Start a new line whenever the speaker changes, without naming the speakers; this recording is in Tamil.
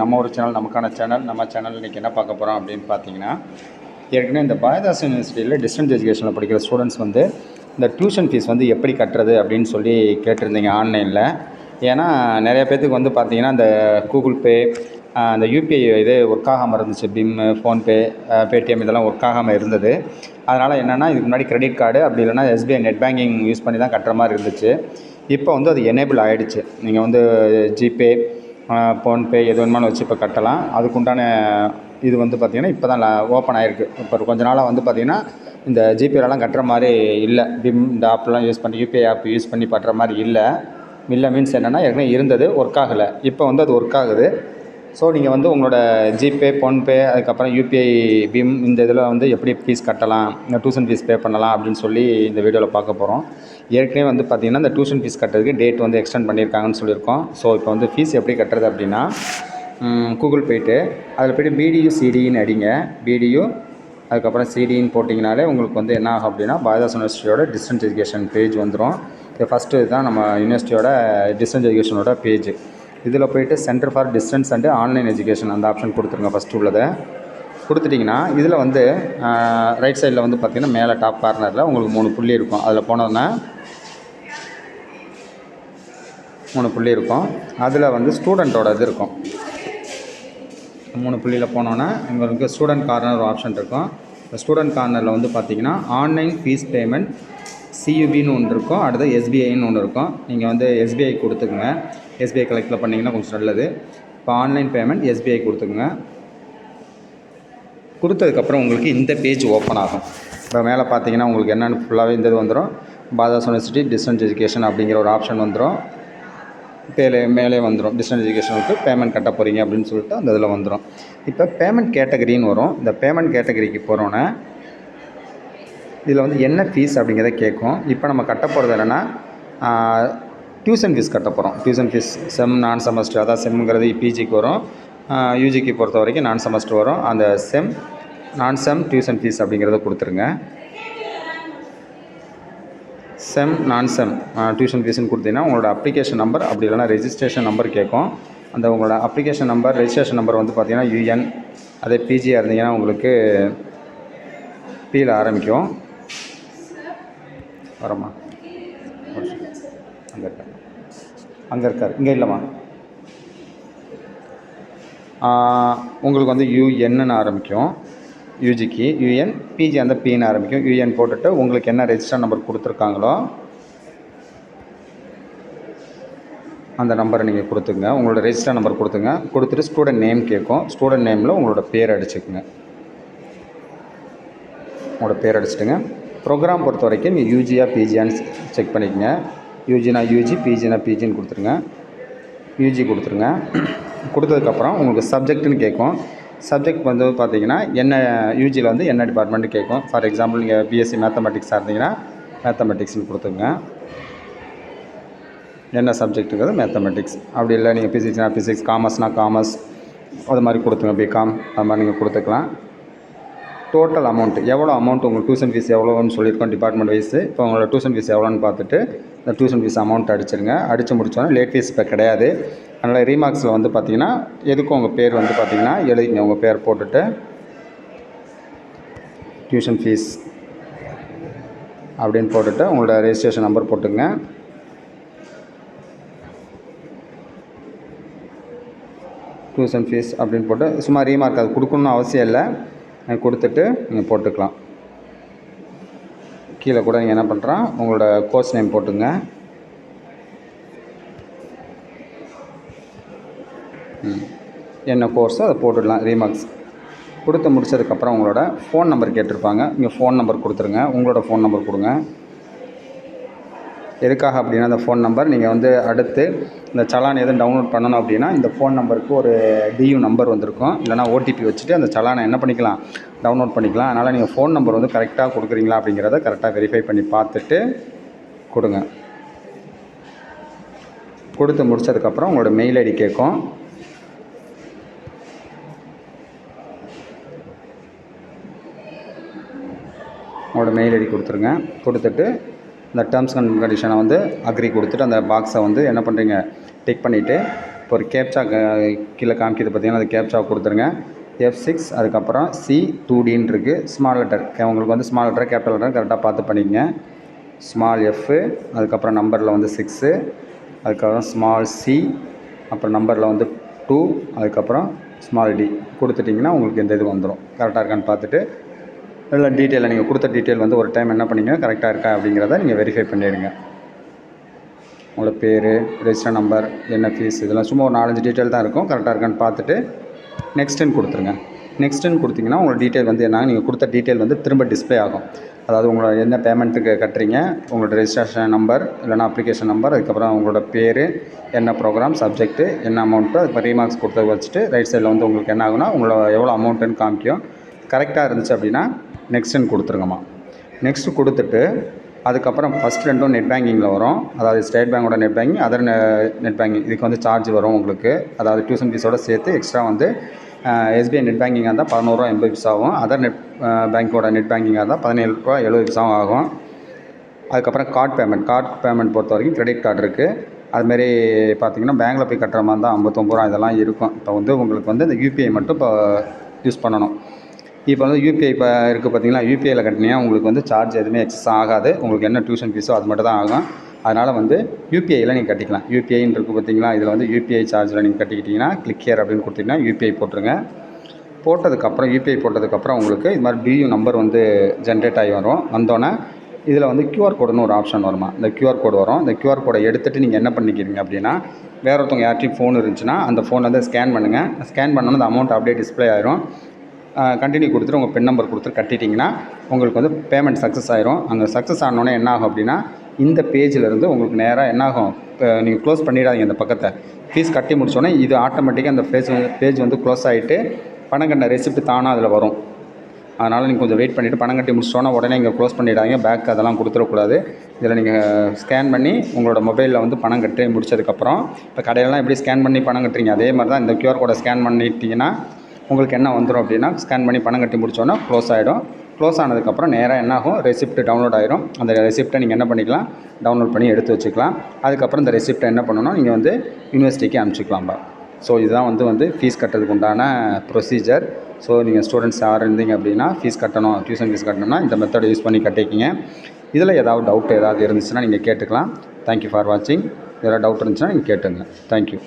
நம்ம ஒரு சேனல், நமக்கான சேனல். நம்ம சேனல் இன்றைக்கி என்ன பார்க்க போகிறோம் அப்படின்னு பார்த்தீங்கன்னா, ஏற்கனவே இந்த பாரதிதாசன் யூனிவர்சிட்டியில் டிஸ்டன்ஸ் எஜுகேஷனில் படிக்கிற ஸ்டூடெண்ட்ஸ் வந்து இந்த டியூஷன் ஃபீஸ் வந்து எப்படி கட்டுறது அப்படின்னு சொல்லி கேட்டிருந்தீங்க ஆன்லைனில். ஏன்னா நிறைய பேர்த்துக்கு வந்து பார்த்திங்கன்னா இந்த கூகுள் பே, அந்த யூபிஐ இது ஒர்க் ஆகாமல் இருந்துச்சு. பிம்மு, ஃபோன்பே, பேடிஎம் இதெல்லாம் ஒர்க் ஆகாமல் இருந்தது. அதனால் என்னென்னா இதுக்கு முன்னாடி கிரெடிட் கார்டு அப்படி இல்லைனா எஸ்பிஐ நெட் பேங்கிங் யூஸ் பண்ணி தான் கட்டுற மாதிரி இருந்துச்சு. இப்போ வந்து அது எனேபிள் ஆகிடுச்சு. நீங்கள் வந்து ஜிபே, ஃபோன்பே எது வேணுமானு வச்சு இப்போ கட்டலாம். அதுக்குண்டான இது வந்து பார்த்திங்கன்னா இப்போ தான் ஓப்பன் ஆகிருக்கு. இப்போ கொஞ்ச நாளாக வந்து பார்த்திங்கன்னா இந்த ஜிபேலலாம் கட்டுற மாதிரி இல்லை. பிம் இந்த ஆப்லாம் யூஸ் பண்ணி யூபிஐ ஆப் யூஸ் பண்ணி பண்ணுற மாதிரி இல்லை. மீன்ஸ் என்னென்னா ஏற்கனவே இருந்தது, ஒர்க் ஆகலை. இப்போ வந்து அது ஒர்க் ஆகுது. ஸோ நீங்கள் வந்து உங்களோட ஜிபே, ஃபோன்பே, அதுக்கப்புறம் யூபிஐ, பிம் இந்த இதில் வந்து எப்படி ஃபீஸ் கட்டலாம், இந்த டியூஷன் ஃபீஸ் பே பண்ணலாம் அப்படின்னு சொல்லி இந்த வீடியோவில் பார்க்க போகிறோம். ஏற்கனவே வந்து பார்த்திங்கன்னா இந்த டியூஷன் ஃபீஸ் கட்டுறதுக்கு டேட் வந்து எக்ஸ்டெண்ட் பண்ணியிருக்காங்கன்னு சொல்லியிருக்கோம். ஸோ இப்போ வந்து ஃபீஸ் எப்படி கட்டுறது அப்படின்னா, கூகுள் போய்ட்டு அதில் போய்ட்டு பிடியு சிடின்னு அடிங்க. பிடியு அதுக்கப்புறம் சிடின்னு போட்டிங்கனாலே உங்களுக்கு வந்து என்ன ஆகும் அப்படின்னா பாரதிதாசன் யூனிவர்சிட்டியோட டிஸ்டன்ஸ் எஜுகேஷன் பேஜ் வந்துடும். இது ஃபஸ்ட்டு இதுதான் நம்ம யூனிவர்சிட்டியோட டிஸ்டன்ஸ் எஜுகேஷனோட பேஜ். இதில் போய்ட்டு centre for distance and online education அந்த ஆப்ஷன் கொடுத்துருங்க. ஃபஸ்ட்டு உள்ளதை கொடுத்துட்டிங்கன்னா இதில் வந்து ரைட் சைடில் வந்து பார்த்திங்கன்னா மேலே டாப் கார்னரில் உங்களுக்கு 3 புள்ளி இருக்கும். அதில் போனோன்னா 3 புள்ளி இருக்கும். அதில் வந்து ஸ்டூடெண்ட்டோட இது இருக்கும். 3 புள்ளியில் போனோன்னா உங்களுக்கு ஸ்டூடெண்ட் கார்னர் ஒரு ஆப்ஷன் இருக்கும். இந்த ஸ்டூடெண்ட் கார்னரில் வந்து பார்த்திங்கன்னா ஆன்லைன் ஃபீஸ் பேமெண்ட் சியூபின்னு ஒன்று இருக்கும், அடுத்து எஸ்பிஐன்னு ஒன்று இருக்கும். நீங்கள் வந்து எஸ்பிஐ கொடுத்துக்குங்க. எஸ்பிஐ கலெக்டில் பண்ணிங்கன்னா கொஞ்சம் நல்லது. இப்போ ஆன்லைன் பேமெண்ட் எஸ்பிஐ கொடுத்துக்குங்க. கொடுத்ததுக்கப்புறம் உங்களுக்கு இந்த பேஜ் ஓப்பன் ஆகும். இப்போ மேலே பார்த்தீங்கன்னா உங்களுக்கு என்னென்னு ஃபுல்லாகவே இந்த இது வந்துடும். பாரதிதாசன் யூனிவர்சிட்டி டிஸ்டன்ஸ் எஜுகேஷன் அப்படிங்கிற ஒரு ஆப்ஷன் வந்துடும். மேலே வந்துடும் டிஸ்டன்ஸ் எஜுகேஷனுக்கு பேமெண்ட் கட்ட போகிறீங்க அப்படின்னு சொல்லிட்டு அந்த இதில் வந்துடும். இப்போ பேமெண்ட் கேட்டகரின்னு வரும். இந்த பேமெண்ட் கேட்டகரிக்கு போகிறோன்னே இதில் வந்து என்ன ஃபீஸ் அப்படிங்கிறத கேட்கும். இப்போ நம்ம கட்ட போகிறது என்னென்னா டியூஷன் ஃபீஸ் கட்ட போகிறோம். டியூஷன் ஃபீஸ் செம், நான் செமஸ்டர், அதாவது செம்ங்கிறது பிஜிக்கு வரும், யூஜிக்கு பொறுத்த வரைக்கும் நான் செமஸ்டர் வரும். அந்த செம், நான் செம் டியூஷன் ஃபீஸ் அப்படிங்கிறத கொடுத்துருங்க. செம், நான் செம் டியூஷன் ஃபீஸ்னு கொடுத்தீங்கன்னா உங்களோட அப்ளிகேஷன் நம்பர் அப்படி இல்லைனா ரெஜிஸ்ட்ரேஷன் நம்பர் கேட்கும். அந்த உங்களோட அப்ளிகேஷன் நம்பர், ரெஜிஸ்ட்ரேஷன் நம்பர் வந்து பார்த்திங்கன்னா யூஎன். அதே பிஜியாக இருந்தீங்கன்னா உங்களுக்கு பியில் ஆரம்பிக்கும். வரமா அங்கே இருக்கார், இங்கே இல்லைம்மா. உங்களுக்கு வந்து யூஎன்னு ஆரம்பிக்கும். யூஜிக்கு யூஎன், பிஜி அந்த பின்னு ஆரம்பிக்கும். யூஎன் போட்டுட்டு உங்களுக்கு என்ன ரெஜிஸ்டர் நம்பர் கொடுத்துருக்காங்களோ அந்த நம்பரை நீங்கள் கொடுத்துங்க. உங்களோட ரெஜிஸ்டர் நம்பர் கொடுத்துங்க. கொடுத்துட்டு ஸ்டூடெண்ட் நேம் கேட்கும். ஸ்டூடெண்ட் நேமில் உங்களோட பேர் அடிச்சுக்குங்க. உங்களோட பேர் அடிச்சுட்டுங்க. ப்ரோக்ராம் பொறுத்த வரைக்கும் நீங்கள் யூஜியா பிஜியான்னு செக் பண்ணிக்கோங்க. யூஜினா யூஜி, பிஜினா பிஜின்னு கொடுத்துருங்க. யூஜி கொடுத்துருங்க. கொடுத்ததுக்கப்புறம் உங்களுக்கு சப்ஜெக்ட்டுன்னு கேட்கும். சப்ஜெக்ட் வந்து பார்த்திங்கன்னா என்ன யூஜியில் வந்து என்ன டிபார்ட்மெண்ட்டு கேட்கும். ஃபார் எக்ஸாம்பிள் நீங்கள் பிஎஸ்சி மேத்தமெட்டிக்ஸாக இருந்தீங்கன்னா மேத்தமெட்டிக்ஸ்னு கொடுத்துங்க. என்ன சப்ஜெக்ட்டுங்கிறது மேத்தமெட்டிக்ஸ். அப்படி இல்லை நீங்கள் ஃபிசிக்ஸ்னால் ஃபிசிக்ஸ், காமர்ஸ்னால் காமர்ஸ், அது மாதிரி கொடுத்துங்க. பிகாம் அது மாதிரி நீங்கள் கொடுத்துக்கலாம். டோட்டல் அமௌண்ட் எவ்வளோ அமௌண்ட் உங்களுக்கு டியூஷன் ஃபீஸ் எவ்வளோன்னு சொல்லியிருக்கோம் டிபார்ட்மெண்ட் வைஸு. இப்போ உங்களோட டியூஷன் ஃபீஸ் எவ்வளோன்னு பார்த்துட்டு இந்த டியூஷன் ஃபீஸ் அமௌண்ட் அடிச்சிருங்க. அடித்து முடிச்சோன்னா லேட் ஃபீஸ் இப்போ கிடையாது. அதனால் ரீமார்க்ஸில் வந்து பார்த்திங்கன்னா எதுக்கும் உங்கள் பேர் வந்து பார்த்திங்கன்னா எழுதிங்க. உங்கள் பேர் போட்டுட்டு டியூஷன் ஃபீஸ் அப்படின்னு போட்டுட்டு உங்களோட ரெஜிஸ்ட்ரேஷன் நம்பர் போட்டுங்க. டியூஷன் ஃபீஸ் அப்படின்னு போட்டு சும்மா ரீமார்க் அது கொடுக்கணுன்னு அவசியம் இல்லை. கொடுத்துட்டு நீங்கள் போட்டுக்கலாம். கீழே கூட நீங்கள் என்ன பண்ணுறான் உங்களோட கோர்ஸ் நேம் போட்டுங்க. என்ன கோர்ஸோ அதை போட்டுடலாம். ரீமார்க்ஸ் கொடுத்து முடிச்சதுக்கப்புறம் உங்களோட ஃபோன் நம்பர் கேட்டிருப்பாங்க. நீங்கள் ஃபோன் நம்பர் கொடுத்துருங்க. உங்களோட ஃபோன் நம்பர் கொடுங்க. எதுக்காக அப்படின்னா அந்த ஃபோன் நம்பர் நீங்கள் வந்து அடுத்து இந்த சலான் எதுவும் டவுன்லோட் பண்ணணும் அப்படின்னா இந்த ஃபோன் நம்பருக்கு ஒரு டியூ நம்பர் வந்திருக்கும். இல்லைனா ஓடிபி வச்சுட்டு அந்த சலானை என்ன பண்ணிக்கலாம், டவுன்லோட் பண்ணிக்கலாம். அதனால் நீங்கள் ஃபோன் நம்பர் வந்து கரெக்டாக கொடுக்குறீங்களா அப்படிங்கிறத கரெக்டாக வெரிஃபை பண்ணி பார்த்துட்டு கொடுங்க. கொடுத்து முடிச்சதுக்கப்புறம் உங்களோட மெயில் ஐடி கேட்கும். உங்களோட மெயில் ஐடி கொடுத்துருங்க. கொடுத்துட்டு இந்த டேர்ம்ஸ் அண்ட் கண்டிஷனை வந்து அக்ரி கொடுத்துட்டு அந்த பாக்ஸை வந்து என்ன பண்ணுறீங்க டிக் பண்ணிவிட்டு ஒரு கேப்சா கீழே காமிக்கிது பார்த்தீங்கன்னா, அது கேப்சா கொடுத்துருங்க. F6 அதுக்கப்புறம் C2Dன்னு இருக்குது. ஸ்மால் லெட்டர் உங்களுக்கு வந்து ஸ்மால் லெட்டர் கேபிட்டல் லெட்டர் கரெக்டாக பார்த்து பண்ணிக்கங்க. ஸ்மால் எஃப், அதுக்கப்புறம் நம்பரில் வந்து 6, அதுக்கப்புறம் ஸ்மால் சி, அப்புறம் நம்பரில் வந்து 2, அதுக்கப்புறம் ஸ்மால் டி கொடுத்துட்டிங்கன்னா உங்களுக்கு இந்த இது வந்துடும். கரெக்டாக இருக்கான்னு பார்த்துட்டு இல்லை டீட்டெயிலை நீங்கள் கொடுத்த டீட்டெயில் வந்து ஒரு டைம் என்ன பண்ணிங்க கரெக்டாக இருக்கா அப்படிங்கிறத நீங்கள் வெரிஃபை பண்ணிடுங்க. உங்களோட பேர், ரெஜிஸ்டர் நம்பர், என்ன ஃபீஸ், இதெல்லாம் சும்மா ஒரு 4-5 டீட்டெயில் தான் இருக்கும். கரெக்டாக இருக்கான்னு பார்த்துட்டு நெக்ஸ்ட்டுன்னு கொடுத்துருங்க. நெக்ஸ்ட்டுன்னு கொடுத்திங்கன்னா உங்களோட டீட்டெயில் வந்து என்ன, நீங்கள் கொடுத்த டீட்டெயில் வந்து திரும்ப டிஸ்பிளே ஆகும். அதாவது உங்களோட என்ன பேமெண்ட்டுக்கு கட்டுறீங்க, உங்களோட ரெஜிஸ்ட்ரேஷன் நம்பர் இல்லைனா அப்ளிகேஷன் நம்பர், அதுக்கப்புறம் உங்களோட பேர், என்ன ப்ரோக்ராம், சப்ஜெக்ட்டு, என்ன அமௌண்ட்டு, அதுக்கு ரீமார்க்ஸ் கொடுத்தது வச்சுட்டு ரைட் சைடில் வந்து உங்களுக்கு என்ன ஆகுனா உங்களோட எவ்வளோ அமௌண்ட்டுன்னு காமிக்கும். கரெக்டாக இருந்துச்சு அப்படின்னா நெக்ஸ்ட்டுன்னு கொடுத்துருங்கம்மா. நெக்ஸ்ட்டு கொடுத்துட்டு அதுக்கப்புறம் ஃபஸ்ட் 2ம் நெட் பேங்கிங்கில் வரும். அதாவது ஸ்டேட் பேங்கோட net banking, other net banking. இதுக்கு வந்து சார்ஜ் வரும் உங்களுக்கு. அதாவது டியூஷன் ஃபீஸோடு சேர்த்து எக்ஸ்ட்ரா வந்து எஸ்பிஐ நெட் பேங்கிங்காக இருந்தால் ₹11.80 ஆகும். அதர் நெட் பேங்க்கோட நெட் பேங்கிங்காக இருந்தால் ₹17.70 ஆகும். அதுக்கப்புறம் கார்ட் பேமெண்ட் பொறுத்த வரைக்கும் கிரெடிட் கார்டு இருக்குது. அதுமாரி பார்த்திங்கன்னா பேங்க்கில் போய் கட்டுற மாதிரி தான் ₹59 இதெல்லாம் இருக்கும். இப்போ வந்து உங்களுக்கு வந்து இந்த யூபிஐ மட்டும் இப்போ யூஸ் பண்ணணும். இப்போ வந்து யூபிஐ இப்போ இருக்குது பார்த்தீங்களா, யூபிஐயில் கட்டினீங்கன்னா உங்களுக்கு வந்து சார்ஜ் எதுவுமே எக்ஸஸ் ஆகாது. உங்களுக்கு என்ன டியூஷன் ஃபீஸோ அது மட்டும் தான் ஆகும். அதனால் வந்து யூபிஐயில் நீங்கள் கட்டிக்கலாம். யூபிஐன்னு இருக்குது பார்த்தீங்களா, இதில் வந்து யூபிஐ சார்ஜில் நீங்கள் கட்டிக்கிட்டிங்கன்னா கிளிக் ஹியர் அப்படின்னு கொடுத்தீங்கன்னா யூபிஐ போட்டுருங்க. போட்டதுக்கப்புறம் யூபிஐ போட்டதுக்கப்புறம் உங்களுக்கு இது மாதிரி டியூ நம்பர் வந்து ஜென்ரேட் ஆகி வரும். வந்தோடனே இதில் வந்து QR கோடுன்னு ஒரு ஆப்ஷன் வருமா, இந்த QR கோடு வரும். இந்த QR கோடை எடுத்துகிட்டு நீங்கள் என்ன பண்ணிக்கிறீங்க அப்படின்னா, வேறு ஒருத்தவங்க யார்ட்டையும் ஃபோன் இருந்துச்சுன்னா அந்த ஃபோன் வந்து ஸ்கேன் பண்ணுங்கள். ஸ்கேன் பண்ணோன்னா அந்த அமௌண்ட் அப்படியே டிஸ்பிளே ஆயிரும். கண்டினியூ கொடுத்துட்டு உங்கள் பின் நம்பர் கொடுத்துட்டு கட்டிட்டிங்கன்னா உங்களுக்கு வந்து பேமெண்ட் சக்ஸஸ் ஆயிரும். அங்கே சக்ஸஸ் ஆனோடனே என்ன ஆகும் அப்படின்னா, இந்த பேஜிலேருந்து உங்களுக்கு நேராக என்ன ஆகும், நீங்கள் க்ளோஸ் பண்ணிடாதீங்க இந்த பக்கத்தை. ஃபீஸ் கட்டி முடிச்சோடனே இது ஆட்டோமேட்டிக்காக அந்த பேஜ் வந்து க்ளோஸ் ஆகிட்டு பணம் கட்டின ரெசிப்ட் தானாக அதில் வரும். அதனால் நீங்கள் கொஞ்சம் வெயிட் பண்ணிவிட்டு பணம் கட்டி முடிச்சோன்னா உடனே இங்கே க்ளோஸ் பண்ணிடாதீங்க. பேக் அதெல்லாம் கொடுத்துடக்கூடாது. இதில் நீங்கள் ஸ்கேன் பண்ணி உங்களோட மொபைலில் வந்து பணம் கட்டி முடிச்சதுக்கப்புறம், இப்போ கடையிலலாம் எப்படி ஸ்கேன் பண்ணி பணம் கட்டுறீங்க அதே மாதிரி தான் இந்த QR கோடை ஸ்கேன் பண்ணிட்டீங்கன்னா உங்களுக்கு என்ன வந்துடும் அப்படின்னா, ஸ்கேன் பண்ணி பணம் கட்டி முடிச்சோன்னா க்ளோஸ் ஆகிடும். க்ளோஸ் ஆனதுக்கப்புறம் நேராக என்ன ஆகும், ரெசிப்ட் டவுன்லோட் ஆகிரும். அந்த ரெசிப்ட்டை நீங்கள் என்ன பண்ணிக்கலாம், டவுன்லோட் பண்ணி எடுத்து வச்சுக்கலாம். அதுக்கப்புறம் இந்த ரெசிப்ட்டை என்ன பண்ணணும், நீங்கள் வந்து யூனிவர்சிட்டிக்கு அனுப்பிச்சிக்கலாம்பா. ஸோ இதுதான் வந்து ஃபீஸ் கட்டுறதுக்கு உண்டான ப்ரொசீஜர். ஸோ நீங்கள் ஸ்டூடெண்ட்ஸ் யார் இருந்தீங்க அப்படின்னா ஃபீஸ் கட்டணும், டியூஷன் ஃபீஸ் கட்டணும்னா இந்த மெத்தடை யூஸ் பண்ணி கட்டிக்கிங்க. இதில் ஏதாவது டவுட் ஏதாவது இருந்துச்சுன்னா நீங்கள் கேட்டுக்கலாம். தேங்க்யூ ஃபார் வாட்சிங். ஏதாவது டவுட் இருந்துச்சுன்னா நீங்கள் கேட்டுங்க. தேங்க்யூ.